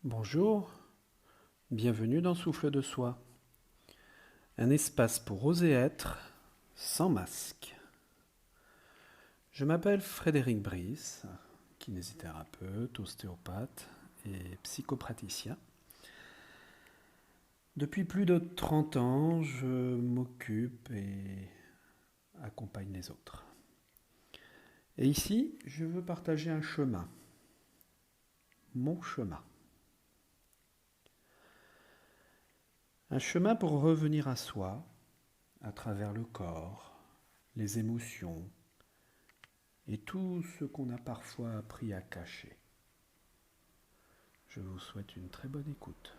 Bonjour, bienvenue dans Souffle de Soi, un espace pour oser être sans masque. Je m'appelle Frédéric Brice, kinésithérapeute, ostéopathe et psychopraticien. Depuis plus de 30 ans, je m'occupe et accompagne les autres. Et ici, je veux partager un chemin, mon chemin. Un chemin pour revenir à soi, à travers le corps, les émotions et tout ce qu'on a parfois appris à cacher. Je vous souhaite une très bonne écoute.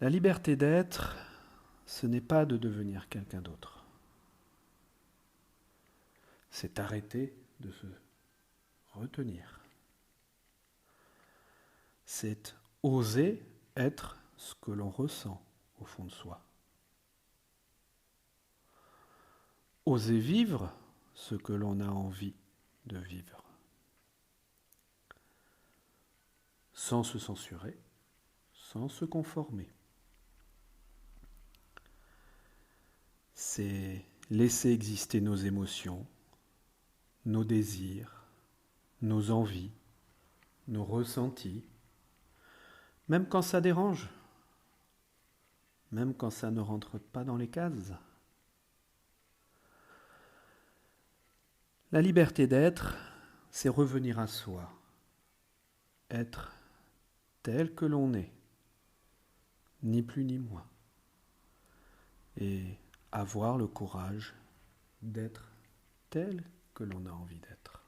La liberté d'être, ce n'est pas de devenir quelqu'un d'autre. C'est arrêter de se retenir. C'est oser être ce que l'on ressent au fond de soi. Oser vivre ce que l'on a envie de vivre. Sans se censurer, sans se conformer. C'est laisser exister nos émotions, nos désirs, nos envies, nos ressentis, même quand ça dérange, même quand ça ne rentre pas dans les cases. La liberté d'être, c'est revenir à soi, être tel que l'on est, ni plus ni moins, et avoir le courage d'être tel que l'on a envie d'être.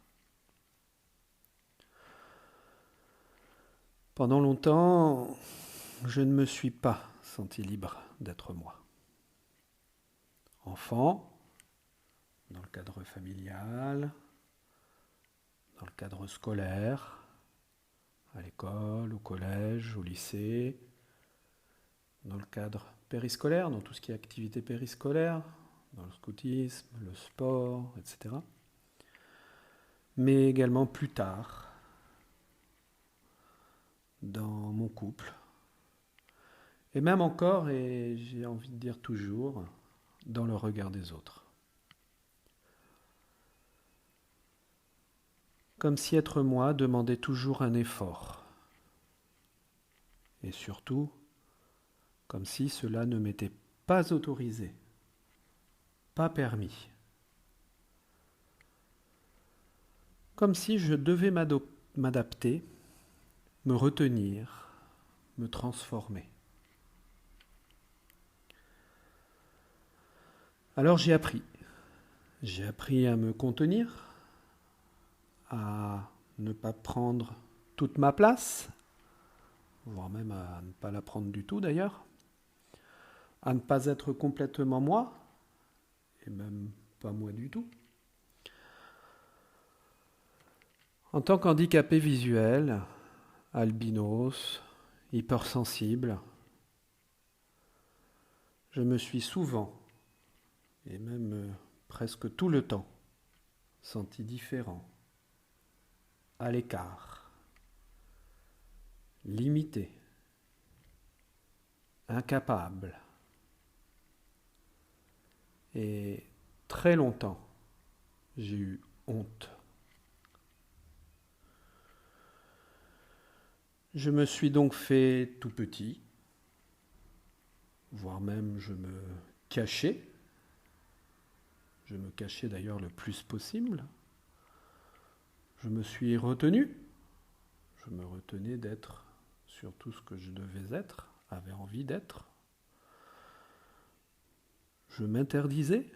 Pendant longtemps, je ne me suis pas senti libre d'être moi. Enfant, dans le cadre familial, dans le cadre scolaire, à l'école, au collège, au lycée, dans le cadre périscolaire, dans tout ce qui est activité périscolaire, dans le scoutisme, le sport, etc. Mais également plus tard, dans mon couple, et même encore, et j'ai envie de dire toujours, dans le regard des autres. Comme si être moi demandait toujours un effort. Et surtout, comme si cela ne m'était pas autorisé, pas permis. Comme si je devais m'adapter, me retenir, me transformer. Alors j'ai appris. J'ai appris à me contenir, à ne pas prendre toute ma place, voire même à ne pas la prendre du tout d'ailleurs, à ne pas être complètement moi, et même pas moi du tout. En tant qu'handicapé visuel, albinos, hypersensible, je me suis souvent, et même presque tout le temps, senti différent, à l'écart, limité, incapable. Et très longtemps, j'ai eu honte. Je me suis donc fait tout petit, voire même je me cachais. Je me cachais d'ailleurs le plus possible. Je me suis retenu. Je me retenais d'être sur tout ce que je devais être, avait envie d'être. Je m'interdisais,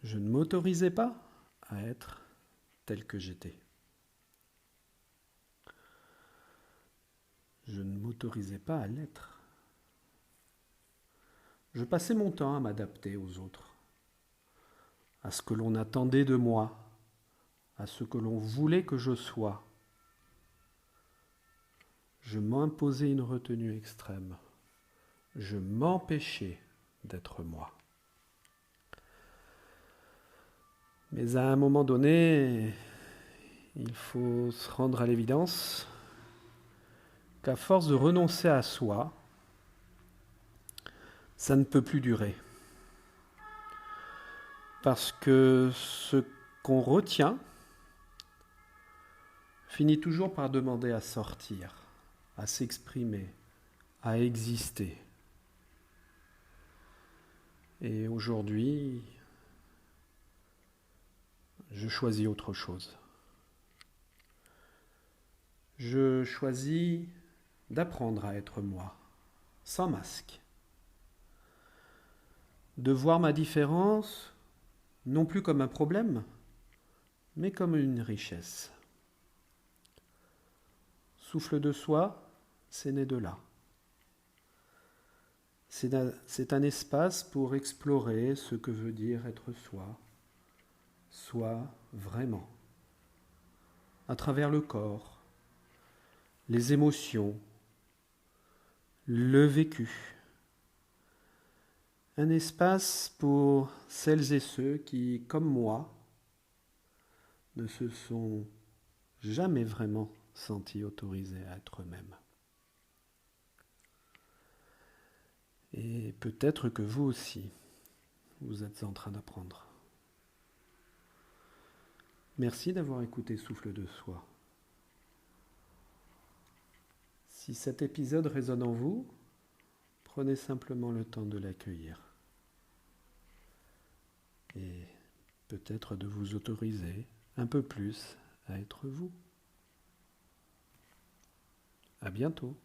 je ne m'autorisais pas à être tel que j'étais. Je ne m'autorisais pas à l'être. Je passais mon temps à m'adapter aux autres, à ce que l'on attendait de moi, à ce que l'on voulait que je sois. Je m'imposais une retenue extrême. Je m'empêchais d'être moi. Mais à un moment donné, il faut se rendre à l'évidence qu'à force de renoncer à soi, ça ne peut plus durer. Parce que ce qu'on retient finit toujours par demander à sortir, à s'exprimer, à exister. Et aujourd'hui, je choisis autre chose. Je choisis d'apprendre à être moi, sans masque. De voir ma différence non plus comme un problème, mais comme une richesse. Souffle de soi, c'est né de là. C'est un espace pour explorer ce que veut dire être soi, soi vraiment, à travers le corps, les émotions, le vécu. Un espace pour celles et ceux qui, comme moi, ne se sont jamais vraiment sentis autorisés à être eux-mêmes. Et peut-être que vous aussi, vous êtes en train d'apprendre. Merci d'avoir écouté Souffle de Soi. Si cet épisode résonne en vous, prenez simplement le temps de l'accueillir. Et peut-être de vous autoriser un peu plus à être vous. À bientôt.